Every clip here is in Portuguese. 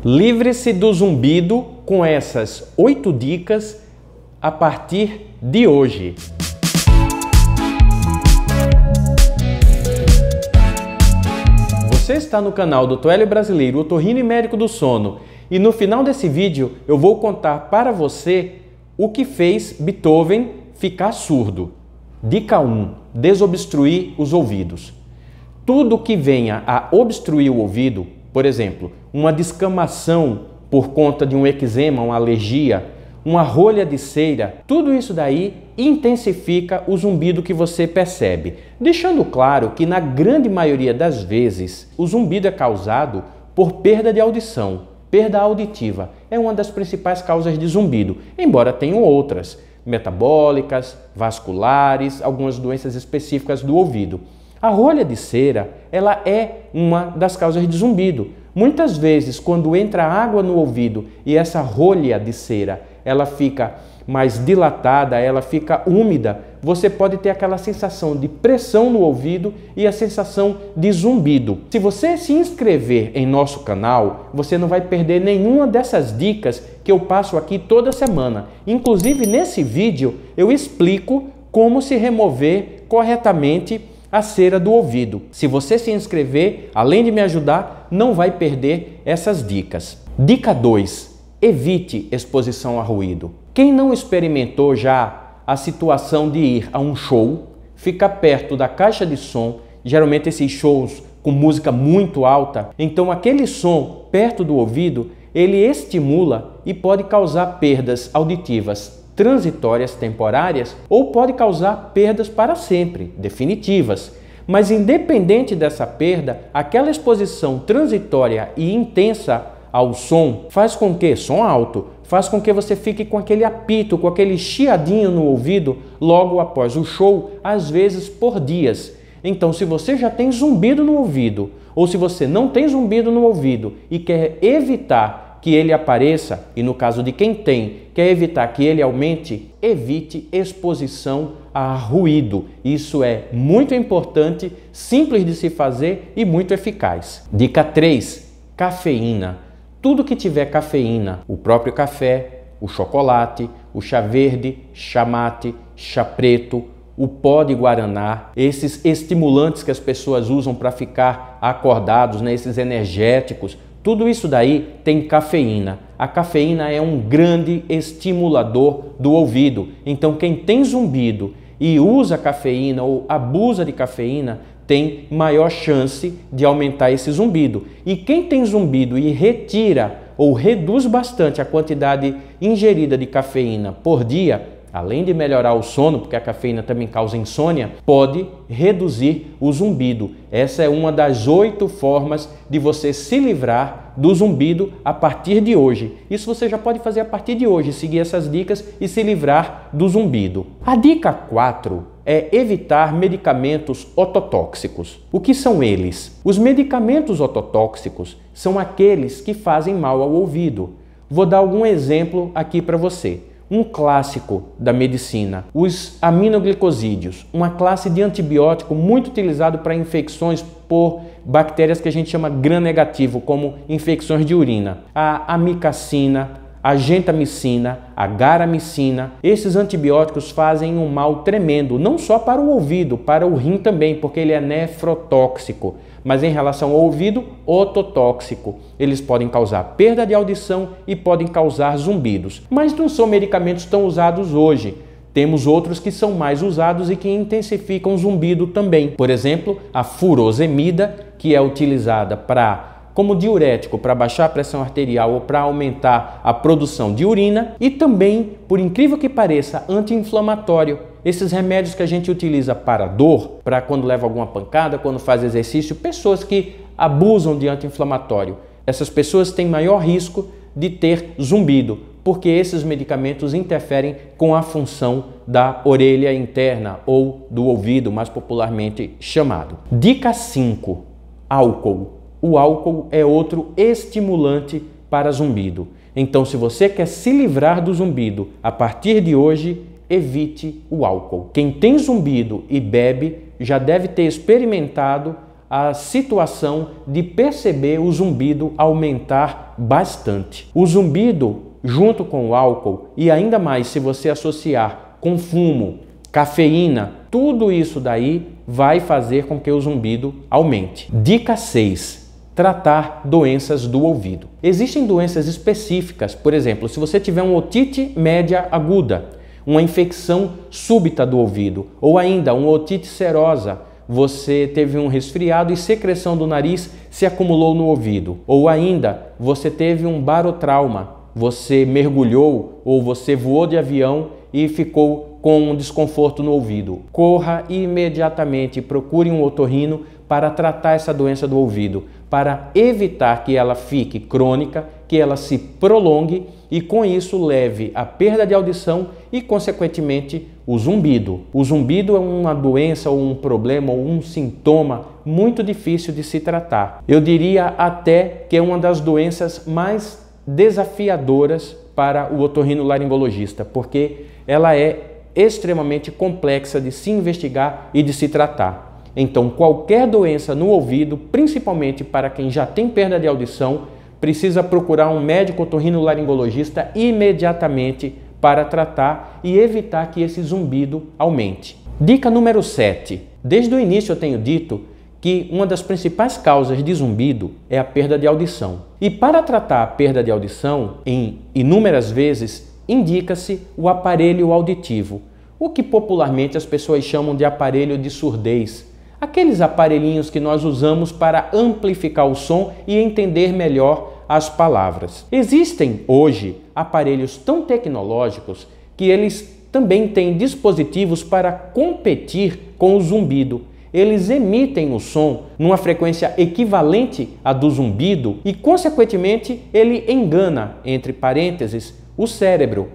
Livre-se do zumbido com essas 8 dicas a partir de hoje. Você está no canal Dr. Hélio Brasileiro, otorrino e médico do sono, e no final desse vídeo eu vou contar para você o que fez Beethoven ficar surdo. Dica 1. Desobstruir os ouvidos. Tudo que venha a obstruir o ouvido, por exemplo, uma descamação por conta de um eczema, uma alergia, uma rolha de cera, tudo isso daí intensifica o zumbido que você percebe. Deixando claro que na grande maioria das vezes o zumbido é causado por perda de audição. Perda auditiva é uma das principais causas de zumbido, embora tenham outras, metabólicas, vasculares, algumas doenças específicas do ouvido. A rolha de cera, ela é uma das causas de zumbido. Muitas vezes, quando entra água no ouvido e essa rolha de cera, ela fica mais dilatada, ela fica úmida, você pode ter aquela sensação de pressão no ouvido e a sensação de zumbido. Se você se inscrever em nosso canal, você não vai perder nenhuma dessas dicas que eu passo aqui toda semana. Inclusive, nesse vídeo, eu explico como se remover corretamente a cera do ouvido. Se você se inscrever, além de me ajudar, não vai perder essas dicas. Dica 2. Evite exposição a ruído. Quem não experimentou já a situação de ir a um show, ficar perto da caixa de som, geralmente esses shows com música muito alta, então aquele som perto do ouvido, ele estimula e pode causar perdas auditivas transitórias, temporárias, ou pode causar perdas para sempre, definitivas. Mas independente dessa perda, aquela exposição transitória e intensa ao som faz com que, som alto, faz com que você fique com aquele apito, com aquele chiadinho no ouvido logo após o show, às vezes por dias. Então, se você já tem zumbido no ouvido, ou se você não tem zumbido no ouvido e quer evitar que ele apareça, e no caso de quem tem, quer evitar que ele aumente, evite exposição a ruído. Isso é muito importante, simples de se fazer e muito eficaz. Dica 3. Cafeína. Tudo que tiver cafeína, o próprio café, o chocolate, o chá verde, chá mate, chá preto, o pó de guaraná, esses estimulantes que as pessoas usam para ficar acordados, né, esses energéticos, tudo isso daí tem cafeína. A cafeína é um grande estimulador do ouvido. Então, quem tem zumbido e usa cafeína ou abusa de cafeína tem maior chance de aumentar esse zumbido. E quem tem zumbido e retira ou reduz bastante a quantidade ingerida de cafeína por dia, além de melhorar o sono, porque a cafeína também causa insônia, pode reduzir o zumbido. Essa é uma das 8 formas de você se livrar do zumbido a partir de hoje. Isso você já pode fazer a partir de hoje, seguir essas dicas e se livrar do zumbido. A dica 4 é evitar medicamentos ototóxicos. O que são eles? Os medicamentos ototóxicos são aqueles que fazem mal ao ouvido. Vou dar algum exemplo aqui para você. Um clássico da medicina, os aminoglicosídeos, uma classe de antibiótico muito utilizado para infecções por bactérias que a gente chama gram-negativo, como infecções de urina. A amicacina, a gentamicina, a garamicina, esses antibióticos fazem um mal tremendo, não só para o ouvido, para o rim também, porque ele é nefrotóxico. Mas em relação ao ouvido, ototóxico. Eles podem causar perda de audição e podem causar zumbidos. Mas não são medicamentos tão usados hoje. Temos outros que são mais usados e que intensificam o zumbido também. Por exemplo, a furosemida, que é utilizada como diurético para baixar a pressão arterial ou para aumentar a produção de urina, e também, por incrível que pareça, anti-inflamatório. Esses remédios que a gente utiliza para dor, para quando leva alguma pancada, quando faz exercício, pessoas que abusam de anti-inflamatório, essas pessoas têm maior risco de ter zumbido, porque esses medicamentos interferem com a função da orelha interna ou do ouvido, mais popularmente chamado. Dica 5. Álcool. O álcool é outro estimulante para zumbido. Então, se você quer se livrar do zumbido a partir de hoje, evite o álcool. Quem tem zumbido e bebe já deve ter experimentado a situação de perceber o zumbido aumentar bastante. O zumbido, junto com o álcool, e ainda mais se você associar com fumo, cafeína, tudo isso daí vai fazer com que o zumbido aumente. Dica 6. Tratar doenças do ouvido. Existem doenças específicas, por exemplo, se você tiver uma otite média aguda, uma infecção súbita do ouvido, ou ainda uma otite serosa, você teve um resfriado e secreção do nariz se acumulou no ouvido. Ou ainda, você teve um barotrauma, você mergulhou ou você voou de avião e ficou com um desconforto no ouvido. Corra imediatamente e procure um otorrino para tratar essa doença do ouvido, para evitar que ela fique crônica, que ela se prolongue e com isso leve à perda de audição e, consequentemente, o zumbido. O zumbido é uma doença ou um problema ou um sintoma muito difícil de se tratar. Eu diria até que é uma das doenças mais desafiadoras para o otorrinolaringologista, porque ela é extremamente complexa de se investigar e de se tratar. Então, qualquer doença no ouvido, principalmente para quem já tem perda de audição, precisa procurar um médico otorrinolaringologista imediatamente para tratar e evitar que esse zumbido aumente. Dica número 7. Desde o início eu tenho dito que uma das principais causas de zumbido é a perda de audição. E para tratar a perda de audição, em inúmeras vezes, indica-se o aparelho auditivo, o que popularmente as pessoas chamam de aparelho de surdez. Aqueles aparelhinhos que nós usamos para amplificar o som e entender melhor as palavras. Existem hoje aparelhos tão tecnológicos que eles também têm dispositivos para competir com o zumbido. Eles emitem o som numa frequência equivalente à do zumbido e, consequentemente, ele engana, entre parênteses, o cérebro.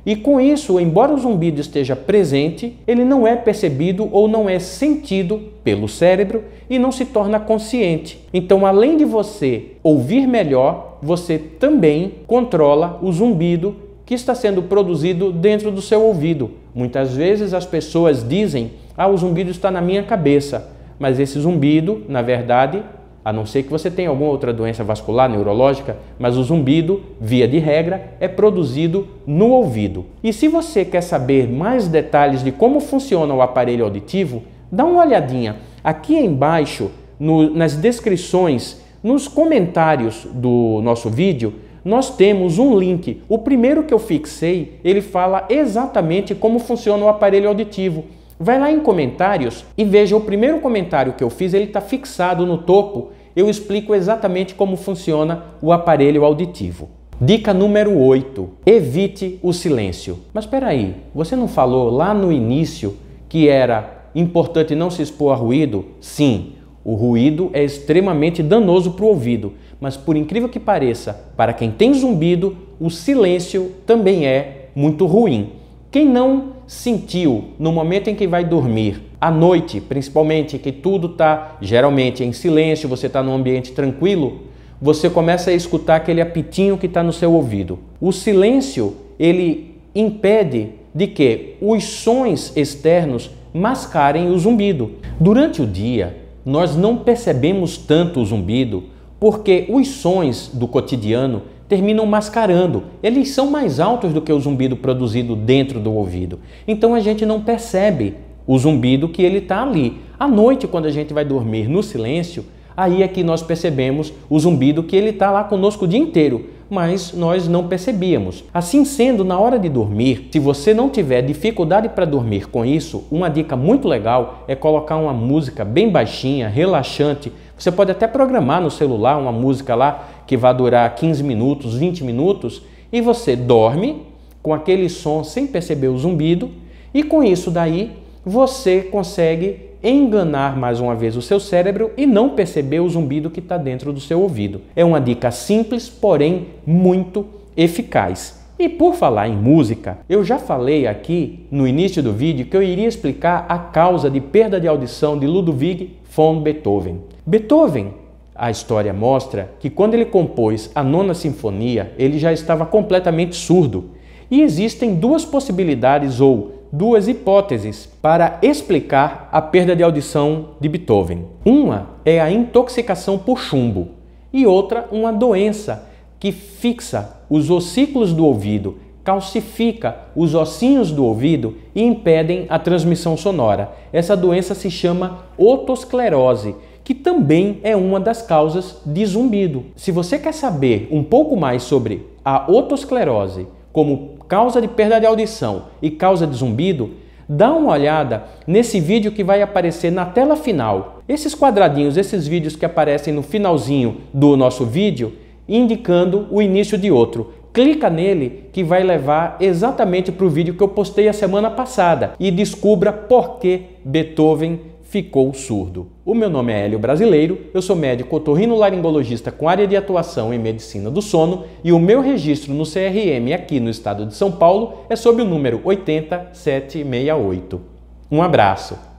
E com isso, embora o zumbido esteja presente, ele não é percebido ou não é sentido pelo cérebro e não se torna consciente. Então, além de você ouvir melhor, você também controla o zumbido que está sendo produzido dentro do seu ouvido. Muitas vezes as pessoas dizem: o zumbido está na minha cabeça, mas esse zumbido, na verdade, a não ser que você tenha alguma outra doença vascular, neurológica, mas o zumbido, via de regra, é produzido no ouvido. E se você quer saber mais detalhes de como funciona o aparelho auditivo, dá uma olhadinha aqui embaixo, nas descrições, nos comentários do nosso vídeo, nós temos um link. O primeiro que eu fixei, ele fala exatamente como funciona o aparelho auditivo. Vai lá em comentários e veja o primeiro comentário que eu fiz, ele está fixado no topo. Eu explico exatamente como funciona o aparelho auditivo. Dica número 8. Evite o silêncio. Mas espera aí, você não falou lá no início que era importante não se expor a ruído? Sim, o ruído é extremamente danoso para o ouvido, mas por incrível que pareça, para quem tem zumbido, o silêncio também é muito ruim. Quem não sentiu no momento em que vai dormir, à noite, principalmente, que tudo está geralmente em silêncio, você está num ambiente tranquilo, você começa a escutar aquele apitinho que está no seu ouvido. O silêncio, ele impede de que os sons externos mascarem o zumbido. Durante o dia, nós não percebemos tanto o zumbido porque os sons do cotidiano terminam mascarando. Eles são mais altos do que o zumbido produzido dentro do ouvido. Então a gente não percebe o zumbido que ele está ali. À noite, quando a gente vai dormir no silêncio, aí é que nós percebemos o zumbido que ele está lá conosco o dia inteiro, mas nós não percebíamos. Assim sendo, na hora de dormir, se você não tiver dificuldade para dormir com isso, uma dica muito legal é colocar uma música bem baixinha, relaxante. Você pode até programar no celular uma música lá que vai durar 15 minutos, 20 minutos e você dorme com aquele som sem perceber o zumbido e com isso daí você consegue enganar mais uma vez o seu cérebro e não perceber o zumbido que está dentro do seu ouvido. É uma dica simples, porém muito eficaz. E por falar em música, eu já falei aqui no início do vídeo que eu iria explicar a causa de perda de audição de Ludwig von Beethoven. Beethoven, a história mostra que quando ele compôs a Nona Sinfonia, ele já estava completamente surdo. E existem duas possibilidades ou duas hipóteses para explicar a perda de audição de Beethoven. Uma é a intoxicação por chumbo e outra uma doença que fixa os ossículos do ouvido, calcifica os ossinhos do ouvido e impedem a transmissão sonora. Essa doença se chama otosclerose, que também é uma das causas de zumbido. Se você quer saber um pouco mais sobre a otosclerose como causa de perda de audição e causa de zumbido, dá uma olhada nesse vídeo que vai aparecer na tela final. Esses quadradinhos, esses vídeos que aparecem no finalzinho do nosso vídeo, indicando o início de outro. Clica nele que vai levar exatamente para o vídeo que eu postei a semana passada e descubra por que Beethoven ficou surdo. O meu nome é Hélio Brasileiro, eu sou médico otorrinolaringologista com área de atuação em medicina do sono e o meu registro no CRM aqui no estado de São Paulo é sob o número 80768. Um abraço!